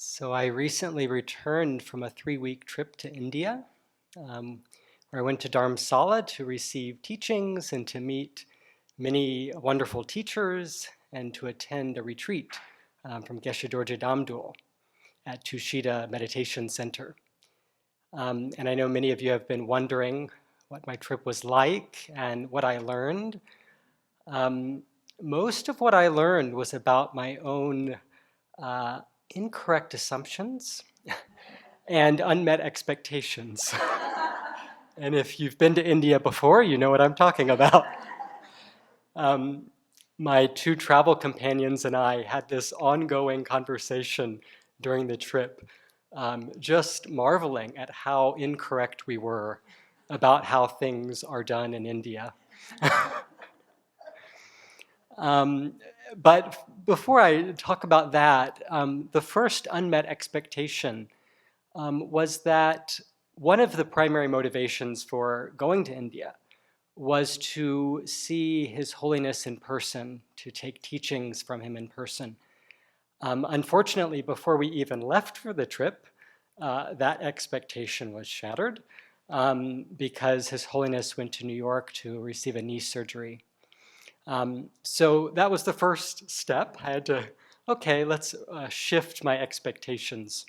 So I recently returned from a 3-week trip to India, where I went to Dharamsala to receive teachings and to meet many wonderful teachers and to attend a retreat from Geshe Dorje Damdul at Tushita Meditation Center. And I know many of you have been wondering what my trip was like and what I learned. Most of what I learned was about my own incorrect assumptions and unmet expectations. And if you've been to India before, you know what I'm talking about. My 2 travel companions and I had this ongoing conversation during the trip, just marveling at how incorrect we were about how things are done in India. But before I talk about that, the first unmet expectation was that one of the primary motivations for going to India was to see His Holiness in person, to take teachings from him in person. Unfortunately, before we even left for the trip, that expectation was shattered because His Holiness went to New York to receive a knee surgery. So that was the first step. I had to, okay, let's shift my expectations.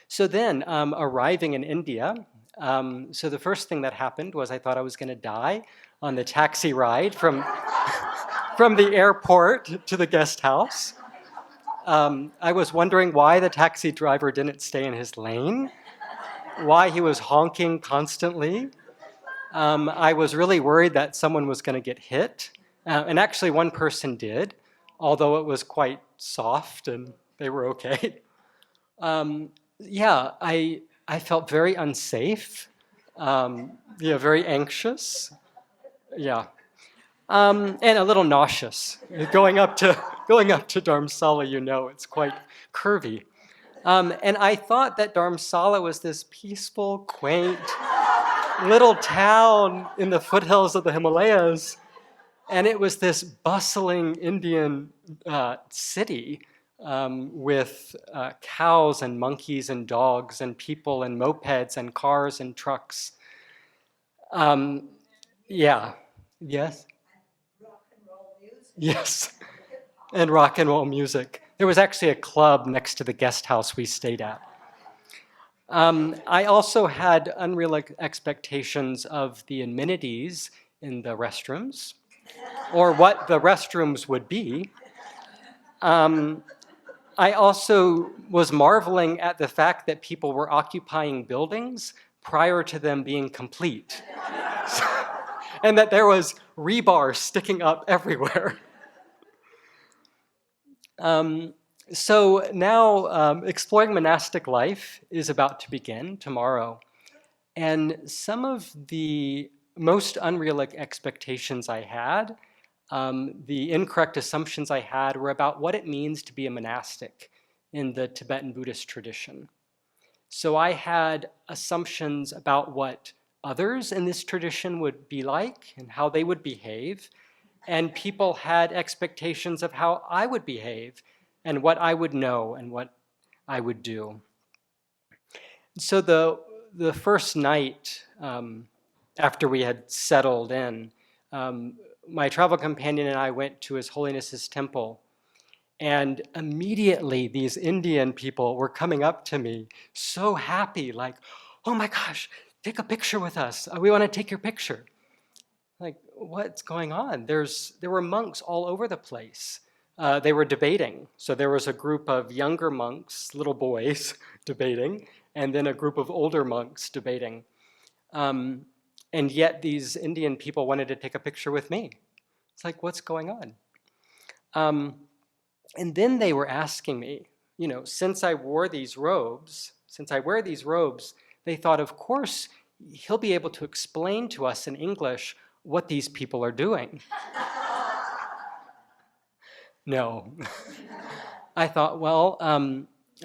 So then, arriving in India, so the first thing that happened was I thought I was going to die on the taxi ride from, from the airport to the guest house. I was wondering why the taxi driver didn't stay in his lane, why he was honking constantly. I was really worried that someone was going to get hit. And actually one person did, although it was quite soft and they were okay. Yeah, I felt very unsafe, very anxious, and a little nauseous. Going up to Dharamsala, you know, it's quite curvy. And I thought that Dharamsala was this peaceful, quaint little town in the foothills of the Himalayas. And it was this bustling Indian city with cows and monkeys and dogs and people and mopeds and cars and trucks. Yes? Rock and roll music. Yes, and rock and roll music. There was actually a club next to the guest house we stayed at. I also had unreal expectations of the amenities in the restrooms, or what the restrooms would be. I also was marveling at the fact that people were occupying buildings prior to them being complete, and that there was rebar sticking up everywhere. So now exploring monastic life is about to begin tomorrow. And some of the most unrealistic expectations I had, the incorrect assumptions I had, were about what it means to be a monastic in the Tibetan Buddhist tradition. So I had assumptions about what others in this tradition would be like and how they would behave. And people had expectations of how I would behave and what I would know and what I would do. So the first night after we had settled in, my travel companion and I went to His Holiness's temple. And immediately these Indian people were coming up to me so happy, like, oh my gosh, take a picture with us. We want to take your picture. Like, what's going on? There were monks all over the place. They were debating. So there was a group of younger monks, little boys, debating, and then a group of older monks debating. And yet these Indian people wanted to take a picture with me. It's like, what's going on? And then they were asking me, since I wear these robes, they thought, of course, he'll be able to explain to us in English what these people are doing. No. I thought,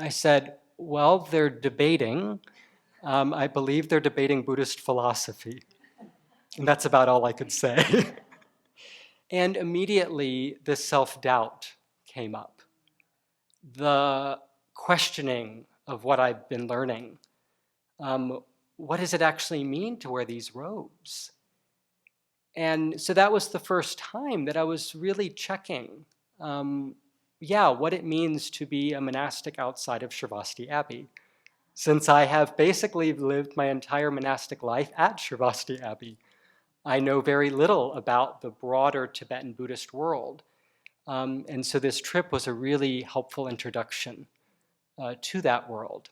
I said, they're debating. I believe they're debating Buddhist philosophy. And that's about all I could say. And immediately, this self-doubt came up. The questioning of what I've been learning. What does it actually mean to wear these robes? And so that was the first time that I was really checking, what it means to be a monastic outside of Sravasti Abbey, since I have basically lived my entire monastic life at Sravasti Abbey. I know very little about the broader Tibetan Buddhist world. And so this trip was a really helpful introduction to that world.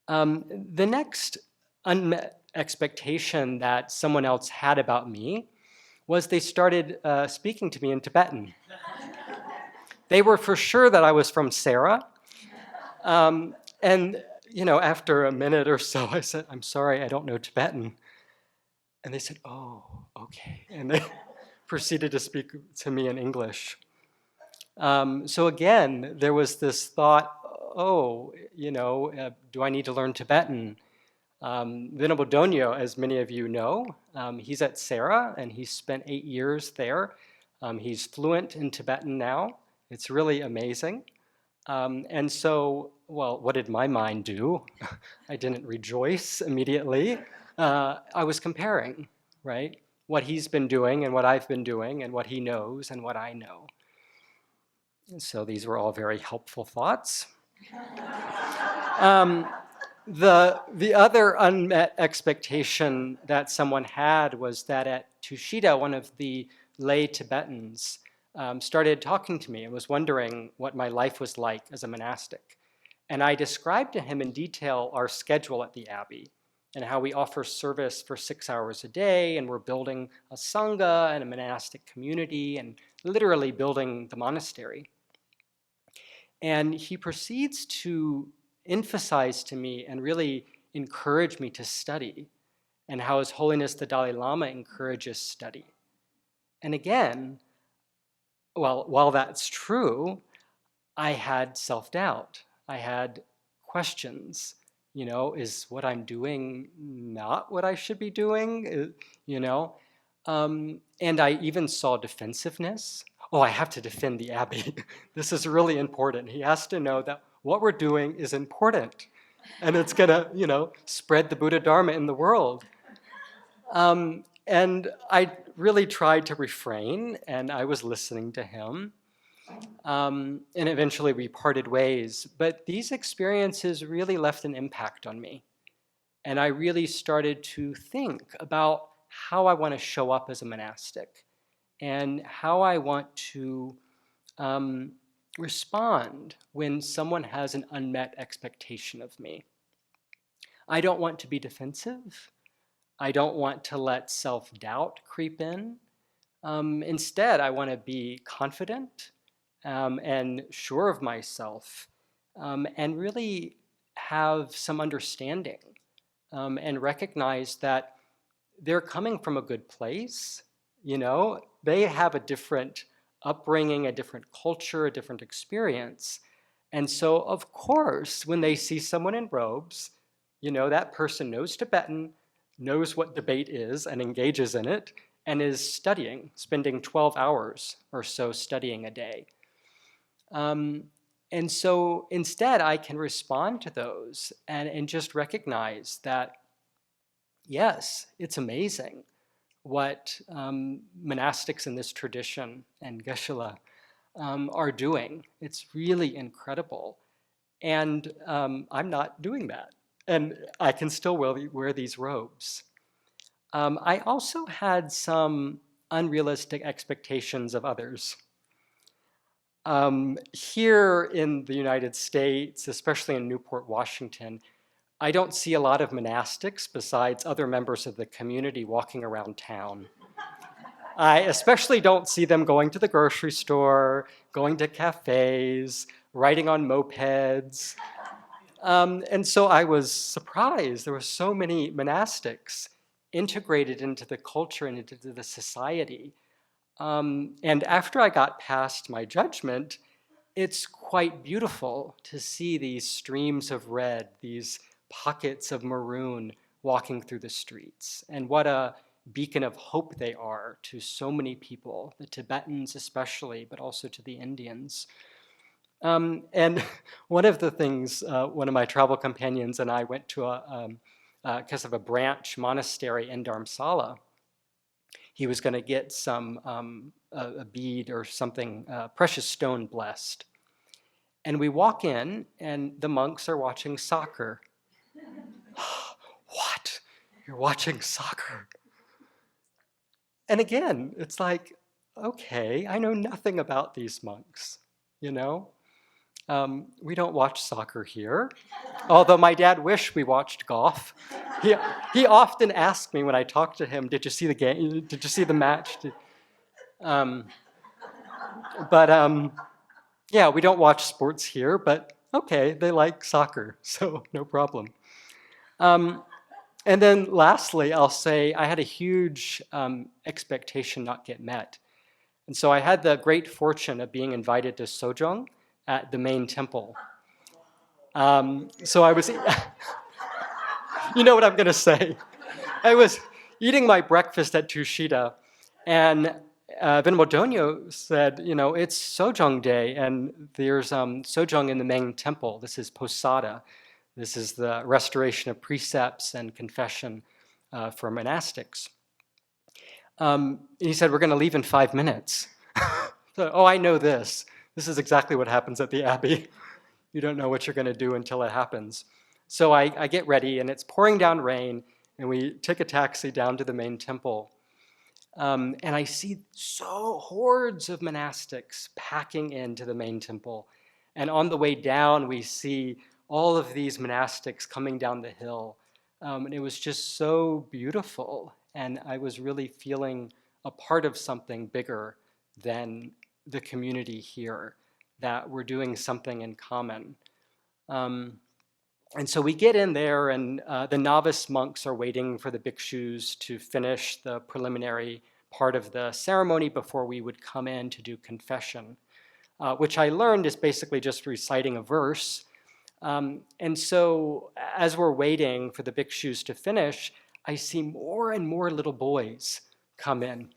The next unmet expectation that someone else had about me was they started speaking to me in Tibetan. They were for sure that I was from Sarah. And after a minute or so, I said, "I'm sorry, I don't know Tibetan." And they said, "Oh, okay." And they proceeded to speak to me in English. So again, there was this thought, do I need to learn Tibetan? Venerable Donyo, as many of you know, he's at Sarah, and he spent 8 years there. He's fluent in Tibetan now. It's really amazing. And so, what did my mind do? I didn't rejoice immediately. I was comparing, right? What he's been doing and what I've been doing and what he knows and what I know. And so these were all very helpful thoughts. The other unmet expectation that someone had was that at Tushita, one of the lay Tibetans started talking to me and was wondering what my life was like as a monastic. And I described to him in detail our schedule at the Abbey and how we offer service for 6 hours a day, and we're building a sangha and a monastic community and literally building the monastery. And he proceeds to emphasize to me and really encourage me to study, and how His Holiness the Dalai Lama encourages study. And again, while that's true, I had self-doubt. I had questions. Is what I'm doing not what I should be doing? And I even saw defensiveness. Oh, I have to defend the Abbey. This is really important. He has to know that what we're doing is important, and it's gonna, spread the Buddha Dharma in the world. And I really tried to refrain, and I was listening to him. And eventually we parted ways. But these experiences really left an impact on me. And I really started to think about how I want to show up as a monastic and how I want to respond when someone has an unmet expectation of me. I don't want to be defensive. I don't want to let self-doubt creep in. Instead, I want to be confident and sure of myself, and really have some understanding and recognize that they're coming from a good place. They have a different upbringing, a different culture, a different experience. And so, of course, when they see someone in robes, that person knows Tibetan, knows what debate is and engages in it, and is studying, spending 12 hours or so studying a day. And so instead, I can respond to those and just recognize that, yes, it's amazing what monastics in this tradition and Geshe-la are doing. It's really incredible. And I'm not doing that. And I can still wear these robes. I also had some unrealistic expectations of others. Here in the United States, especially in Newport, Washington, I don't see a lot of monastics besides other members of the community walking around town. I especially don't see them going to the grocery store, going to cafes, riding on mopeds. And so I was surprised. There were so many monastics integrated into the culture and into the society. And after I got past my judgment, it's quite beautiful to see these streams of red, these pockets of maroon walking through the streets. And what a beacon of hope they are to so many people, the Tibetans especially, but also to the Indians. And one of the things, one of my travel companions and I went to because of a branch monastery in Dharamsala. He was going to get some a bead or something, precious stone blessed. And we walk in, and the monks are watching soccer. What? You're watching soccer? And again, it's like, okay, I know nothing about these monks, you know? We don't watch soccer here, although my dad wished we watched golf. He often asked me when I talked to him, did you see the game? Did you see the match? Um, but yeah, we don't watch sports here, but okay, they like soccer, so no problem. Um, and then lastly, I'll say I had a huge expectation not get met. And so I had the great fortune of being invited to Sojong at the main temple. So I was, you know what I'm going to say. I was eating my breakfast at Tushita, and Venerable Donyo said, you know, it's Sojong day, and there's Sojong in the main temple. This is Posada. This is the restoration of precepts and confession for monastics. He said, we're going to leave in 5 minutes. So, oh, I know this. This is exactly what happens at the Abbey. You don't know what you're going to do until it happens. So I get ready, and it's pouring down rain, and we take a taxi down to the main temple. And I see hordes of monastics packing into the main temple. And on the way down, we see all of these monastics coming down the hill. And it was just so beautiful. And I was really feeling a part of something bigger than the community here, that we're doing something in common. And so we get in there, and the novice monks are waiting for the bhikshus to finish the preliminary part of the ceremony before we would come in to do confession, which I learned is basically just reciting a verse. And so as we're waiting for the bhikshus to finish, I see more and more little boys come in.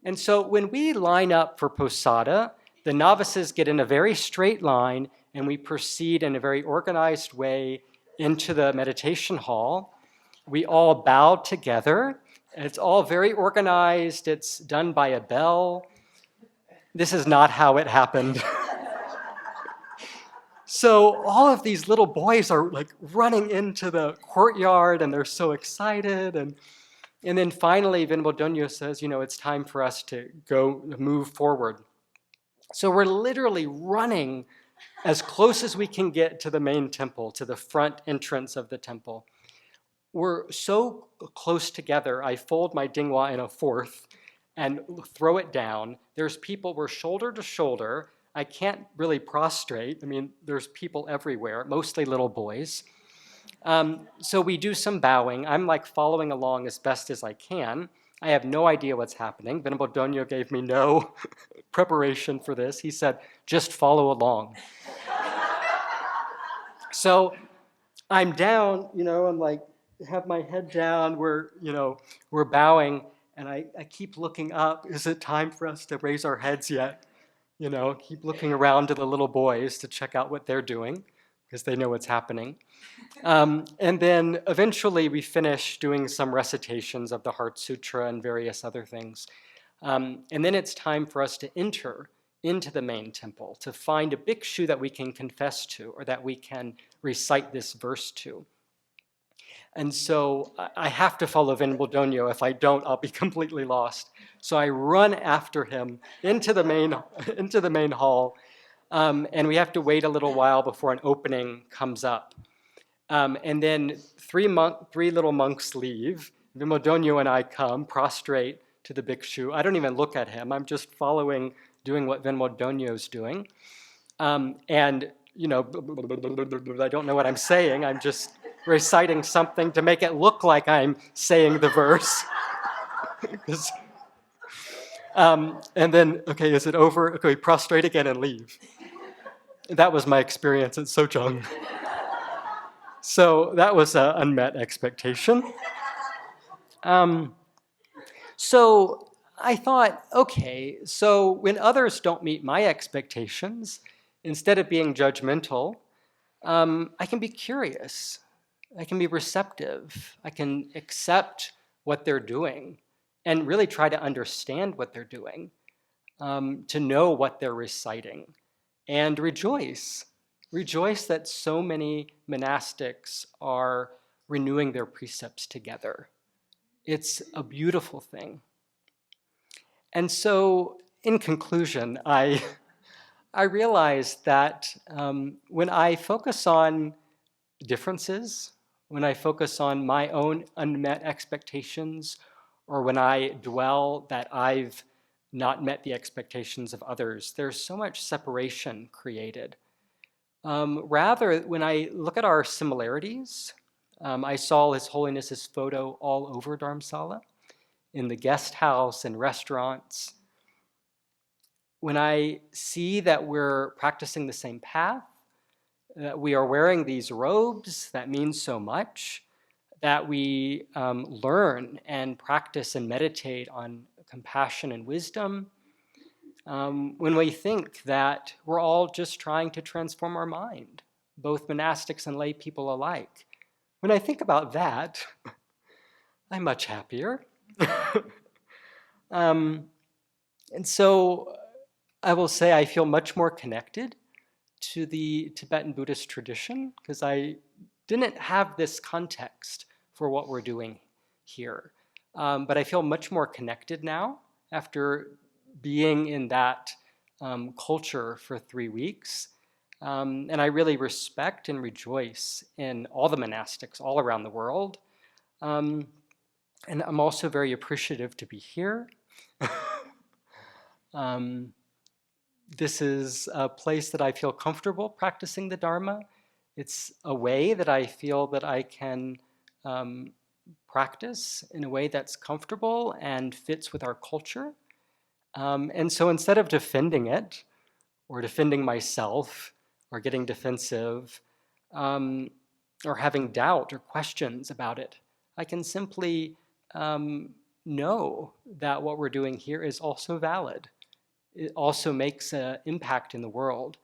And so when we line up for posada, the novices get in a very straight line, and we proceed in a very organized way into the meditation hall. We all bow together. It's all very organized. It's done by a bell. This is not how it happened. So all of these little boys are like running into the courtyard, and they're so excited. And then finally, Venerable Donyo says, you know, it's time for us to move forward. So we're literally running as close as we can get to the main temple, to the front entrance of the temple. We're so close together, I fold my dingwa in a fourth and throw it down. There's people, we're shoulder to shoulder. I can't really prostrate. I mean, there's people everywhere, mostly little boys. So we do some bowing. I'm like following along as best as I can. I have no idea what's happening. Venerable Donyo gave me no preparation for this. He said, just follow along. So I'm down, you know, I'm like, have my head down, we're bowing, and I keep looking up. Is it time for us to raise our heads yet? You know, keep looking around to the little boys to check out what they're doing, because they know what's happening. And then eventually we finish doing some recitations of the Heart Sutra and various other things. And then it's time for us to enter into the main temple, to find a bhikshu that we can confess to, or that we can recite this verse to. And so I have to follow Venerable Donyo. If I don't, I'll be completely lost. So I run after him into the main hall, and we have to wait a little while before an opening comes up. And then three little monks leave. Venerable Donyo and I come, prostrate to the bhikshu. I don't even look at him. I'm just following, doing what Venerable Donyo's doing. And, you know, I don't know what I'm saying. I'm just reciting something to make it look like I'm saying the verse. And then, okay, is it over? Okay, prostrate again and leave. That was my experience at Sojong. So that was an unmet expectation. So I thought, okay, so when others don't meet my expectations, instead of being judgmental, I can be curious. I can be receptive. I can accept what they're doing and really try to understand what they're doing, to know what they're reciting, and rejoice. Rejoice that so many monastics are renewing their precepts together. It's a beautiful thing. And so, in conclusion, I realized that when I focus on differences, when I focus on my own unmet expectations, or when I dwell that I've not met the expectations of others, there's so much separation created. Rather, when I look at our similarities, I saw His Holiness's photo all over Dharamsala, in the guest house and restaurants. When I see that we're practicing the same path, that we are wearing these robes that mean so much, that we learn and practice and meditate on compassion and wisdom, when we think that we're all just trying to transform our mind, both monastics and lay people alike. When I think about that, I'm much happier. And so I will say I feel much more connected to the Tibetan Buddhist tradition because I didn't have this context for what we're doing here. But I feel much more connected now after being in that culture for 3 weeks. And I really respect and rejoice in all the monastics all around the world. And I'm also very appreciative to be here. This is a place that I feel comfortable practicing the Dharma. It's a way that I feel that I can practice in a way that's comfortable and fits with our culture. And so instead of defending it, or defending myself, or getting defensive, or having doubt or questions about it, I can simply know that what we're doing here is also valid. It also makes an impact in the world.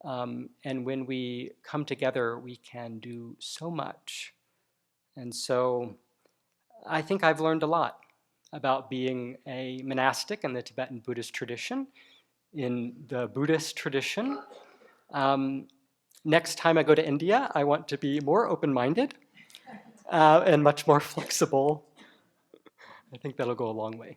And when we come together, we can do so much. And so I think I've learned a lot about being a monastic in the Tibetan Buddhist tradition, in the Buddhist tradition. Next time I go to India, I want to be more open-minded and much more flexible. I think that'll go a long way.